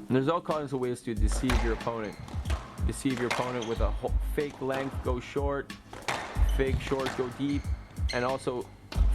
And there's all kinds of ways to deceive your opponent. Deceive your opponent with a fake length, go short, fake short, go deep, and also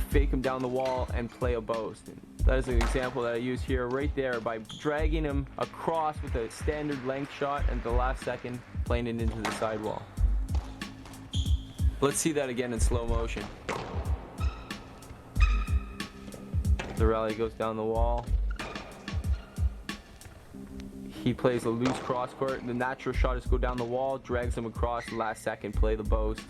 fake him down the wall and play a boast. And that is an example that I use here right there by dragging him across with a standard length shot and at the last second playing it into the sidewall. Let's see that again in slow motion. The rally goes down the wall. He plays a loose cross court. The natural shot is go down the wall, drags him across, last second play the boast.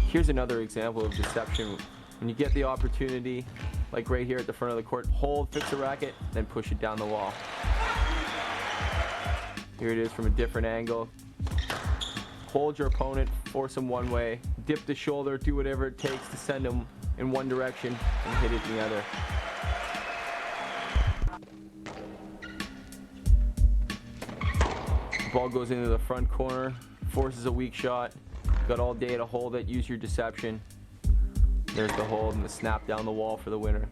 Here's another example of deception. When you get the opportunity, like right here at the front of the court, hold, fix the racket, then push it down the wall. Here it is from a different angle. Hold your opponent, force him one way, dip the shoulder, do whatever it takes to send him in one direction and hit it in the other. Ball goes into the front corner, forces a weak shot. Got all day to hold it, use your deception. There's the hold and the snap down the wall for the winner.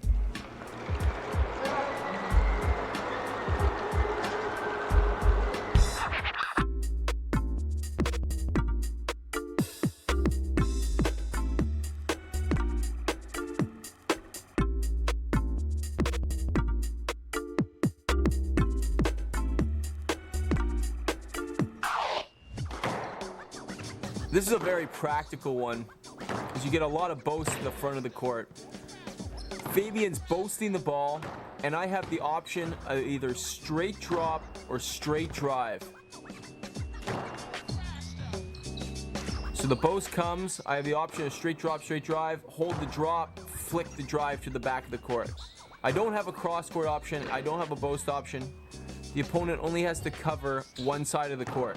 This is a very practical one, because you get a lot of boasts in the front of the court. Fabian's boasting the ball, and I have the option of either straight drop or straight drive. So the boast comes, I have the option of straight drop, straight drive, hold the drop, flick the drive to the back of the court. I don't have a cross court option, I don't have a boast option. The opponent only has to cover one side of the court.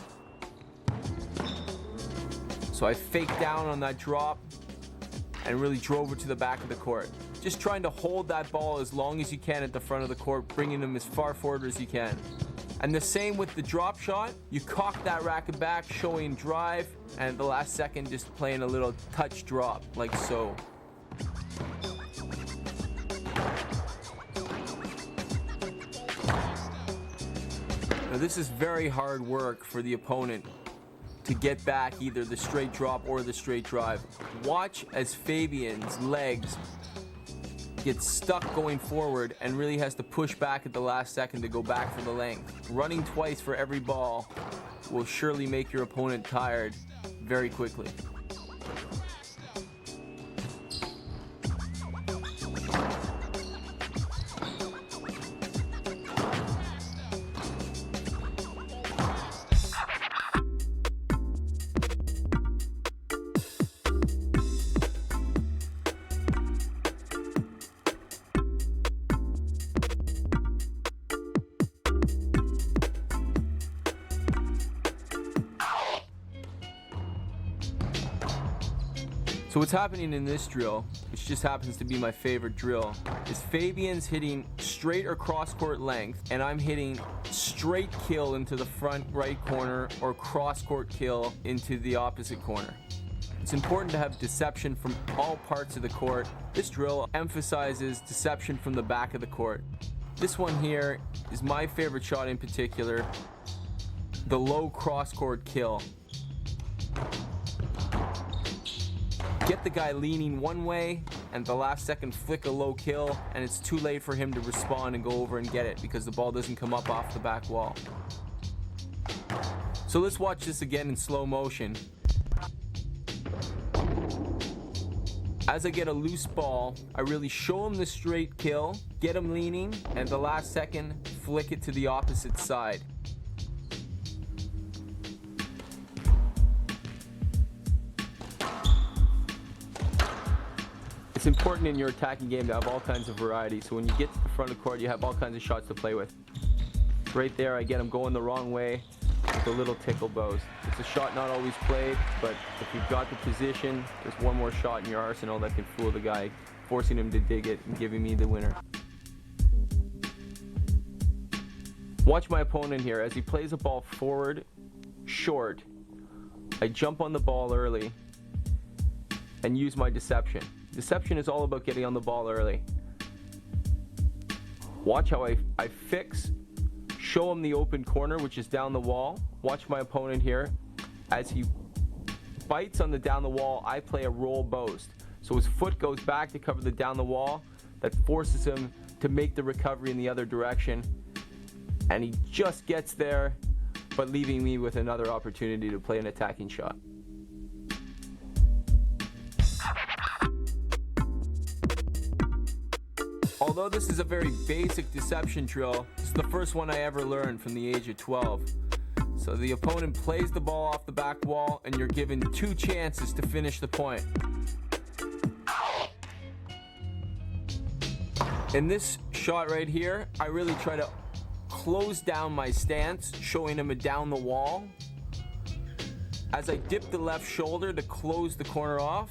So I faked down on that drop and really drove it to the back of the court. Just trying to hold that ball as long as you can at the front of the court, bringing them as far forward as you can. And the same with the drop shot. You cock that racket back, showing drive, and at the last second just playing a little touch drop, like so. Now this is very hard work for the opponent to get back either the straight drop or the straight drive. Watch as Fabian's legs get stuck going forward and really has to push back at the last second to go back for the length. Running twice for every ball will surely make your opponent tired very quickly. So what's happening in this drill, which just happens to be my favorite drill, is Fabian's hitting straight or cross court length, and I'm hitting straight kill into the front right corner or cross court kill into the opposite corner. It's important to have deception from all parts of the court. This drill emphasizes deception from the back of the court. This one here is my favorite shot in particular, the low cross court kill. Get the guy leaning one way and the last second flick a low kill, and it's too late for him to respond and go over and get it because the ball doesn't come up off the back wall. So let's watch this again in slow motion. As I get a loose ball, I really show him the straight kill, get him leaning, and the last second flick it to the opposite side. It's important in your attacking game to have all kinds of variety, so when you get to the front of the court, you have all kinds of shots to play with. Right there, I get him going the wrong way with a little tickle boast. It's a shot not always played, but if you've got the position, there's one more shot in your arsenal that can fool the guy, forcing him to dig it and giving me the winner. Watch my opponent here. As he plays a ball forward, short, I jump on the ball early and use my deception. Deception is all about getting on the ball early. Watch how I fix, show him the open corner, which is down the wall. Watch my opponent here. As he bites on the down the wall, I play a roll boast. So his foot goes back to cover the down the wall. That forces him to make the recovery in the other direction. And he just gets there, but leaving me with another opportunity to play an attacking shot. Although this is a very basic deception drill, it's the first one I ever learned from the age of 12. So the opponent plays the ball off the back wall and you're given 2 chances to finish the point. In this shot right here, I really try to close down my stance, showing him a down the wall. As I dip the left shoulder to close the corner off,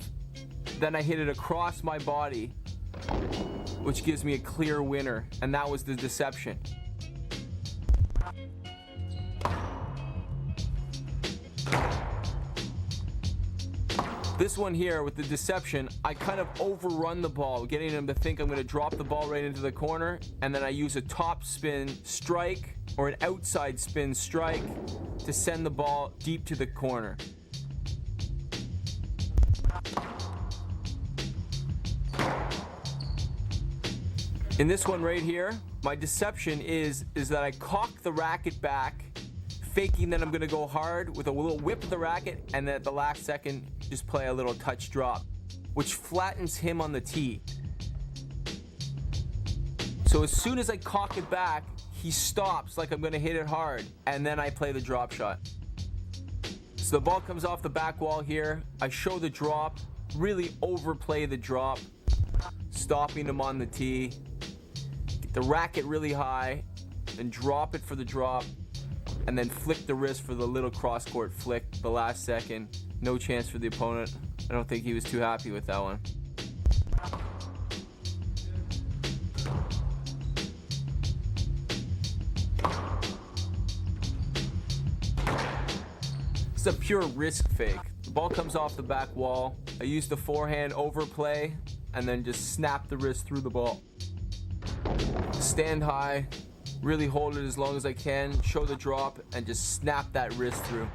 then I hit it across my body, which gives me a clear winner, and that was the deception. This one here with the deception, I kind of overrun the ball, getting him to think I'm going to drop the ball right into the corner, and then I use a top spin strike or an outside spin strike to send the ball deep to the corner. In this one right here, my deception is that I cock the racket back, faking that I'm going to go hard with a little whip of the racket, and then at the last second just play a little touch drop, which flattens him on the tee. So as soon as I cock it back, he stops like I'm going to hit it hard, and then I play the drop shot. So the ball comes off the back wall here. I show the drop, really overplay the drop, stopping him on the tee. Get the racket really high, then drop it for the drop, and then flick the wrist for the little cross-court flick the last second. No chance for the opponent. I don't think he was too happy with that one. It's a pure risk fake. The ball comes off the back wall. I use the forehand overplay and then just snap the wrist through the ball. Stand high, really hold it as long as I can, show the drop, and just snap that wrist through.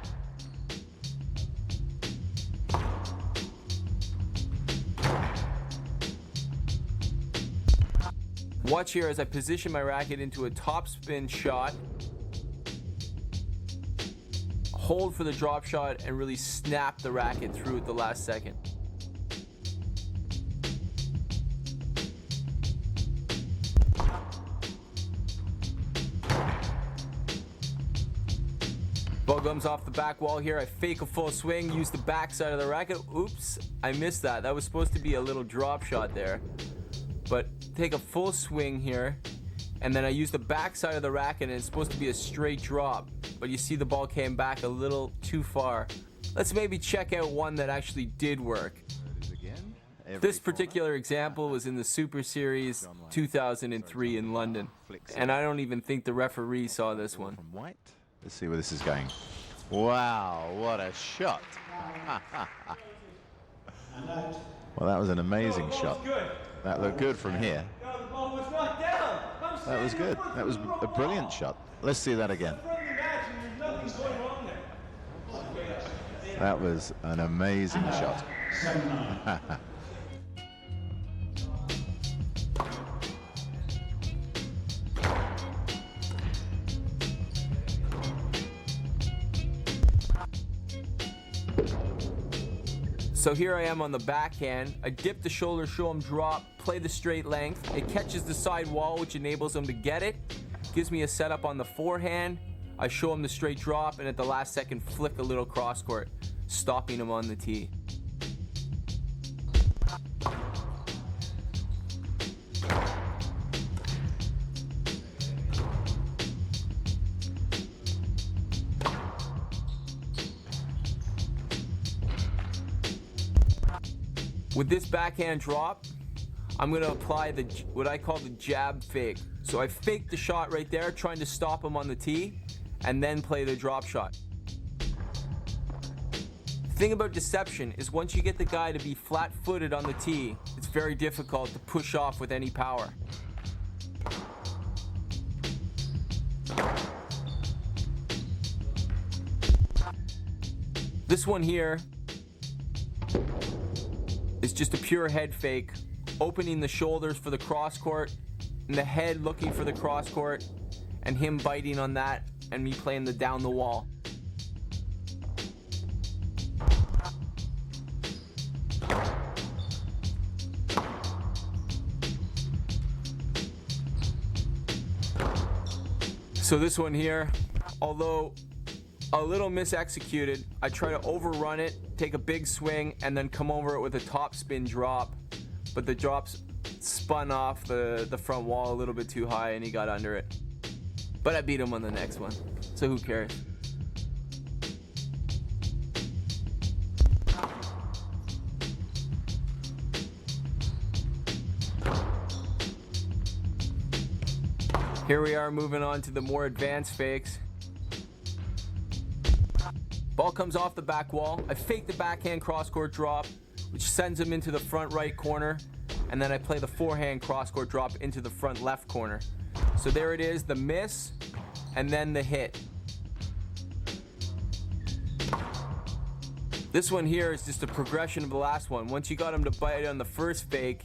Watch here as I position my racket into a top spin shot, hold for the drop shot, and really snap the racket through at the last second. Ball comes off the back wall here. I fake a full swing, use the back side of the racket. Oops, I missed that. That was supposed to be a little drop shot there. But take a full swing here, and then I use the back side of the racket, and it's supposed to be a straight drop. But you see the ball came back a little too far. Let's maybe check out one that actually did work. This particular example was in the Super Series 2003 in London. And I don't even think the referee saw this one. Let's see where this is going. Wow, what a shot. Well, that was an amazing shot. That looked good from here. That was good. That was a brilliant shot. Let's see that again. That was an amazing shot. So here I am on the backhand. I dip the shoulder, show him drop, play the straight length. It catches the side wall, which enables him to get it. Gives me a setup on the forehand. I show him the straight drop, and at the last second, flick a little cross court, stopping him on the tee. With this backhand drop, I'm going to apply what I call the jab fake. So I fake the shot right there, trying to stop him on the tee, and then play the drop shot. The thing about deception is once you get the guy to be flat-footed on the tee, it's very difficult to push off with any power. This one here is just a pure head fake, opening the shoulders for the cross court and the head looking for the cross court, and him biting on that and me playing the down the wall. So this one here, although a little misexecuted, I try to overrun it, take a big swing, and then come over it with a top spin drop. But the drop's spun off the front wall a little bit too high and he got under it. But I beat him on the next one, so who cares? Here we are moving on to the more advanced fakes. Ball comes off the back wall. I fake the backhand cross-court drop, which sends him into the front right corner, and then I play the forehand cross-court drop into the front left corner. So there it is, the miss, and then the hit. This one here is just a progression of the last one. Once you got him to bite on the first fake,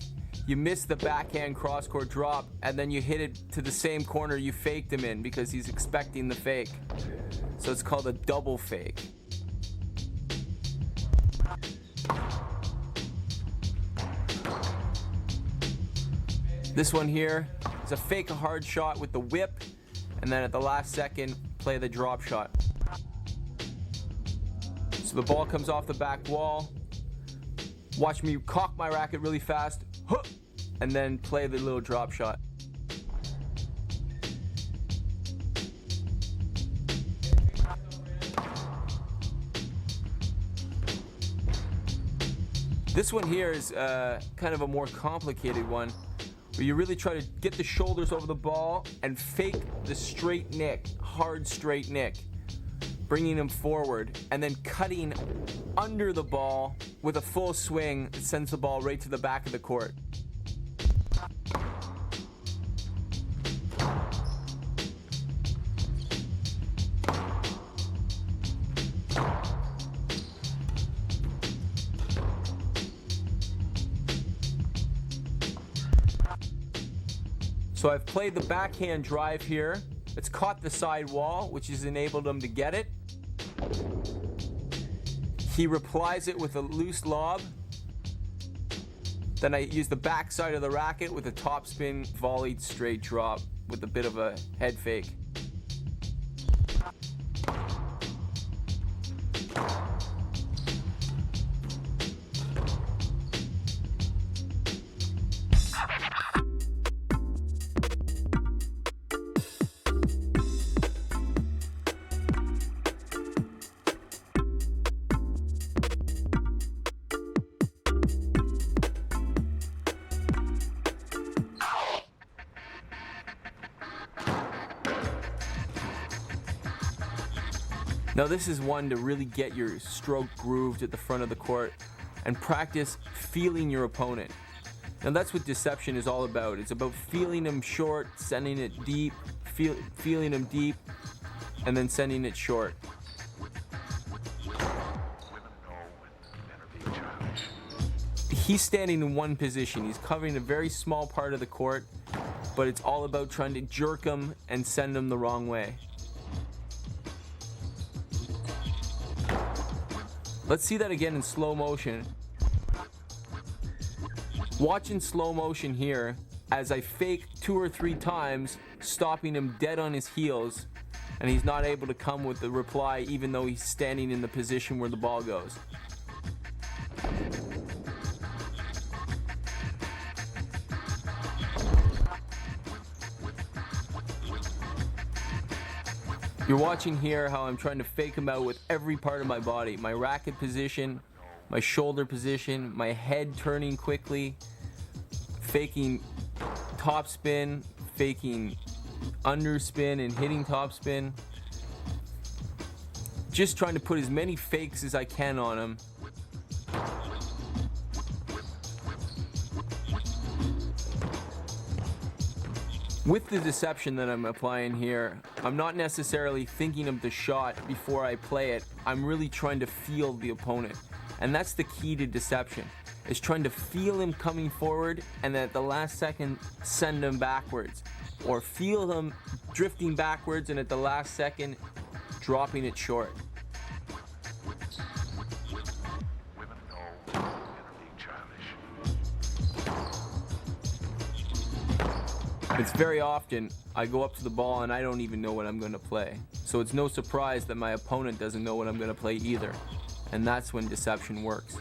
you miss the backhand cross-court drop, and then you hit it to the same corner you faked him in because he's expecting the fake. So it's called a double fake. This one here is a fake a hard shot with the whip, and then at the last second, play the drop shot. So the ball comes off the back wall. Watch me cock my racket really fast, and then play the little drop shot. This one here is kind of a more complicated one, where you really try to get the shoulders over the ball and fake the straight nick, hard straight nick, bringing him forward, and then cutting under the ball with a full swing that sends the ball right to the back of the court. So I've played the backhand drive here. It's caught the side wall, which has enabled him to get it. He replies it with a loose lob. Then I use the back side of the racket with a topspin volleyed straight drop with a bit of a head fake. Now this is one to really get your stroke grooved at the front of the court and practice feeling your opponent. Now that's what deception is all about. It's about feeling him short, sending it deep, feeling him deep, and then sending it short. He's standing in one position. He's covering a very small part of the court, but it's all about trying to jerk him and send him the wrong way. Let's see that again in slow motion. Watch in slow motion here as I fake 2 or 3 times, stopping him dead on his heels, and he's not able to come with the reply even though he's standing in the position where the ball goes. You're watching here how I'm trying to fake him out with every part of my body. My racket position, my shoulder position, my head turning quickly, faking topspin, faking underspin and hitting topspin. Just trying to put as many fakes as I can on him. With the deception that I'm applying here, I'm not necessarily thinking of the shot before I play it. I'm really trying to feel the opponent. And that's the key to deception, is trying to feel him coming forward and then at the last second send him backwards. Or feel him drifting backwards and at the last second dropping it short. Women know you're being childish. It's very often I go up to the ball and I don't even know what I'm going to play. So it's no surprise that my opponent doesn't know what I'm going to play either. And that's when deception works.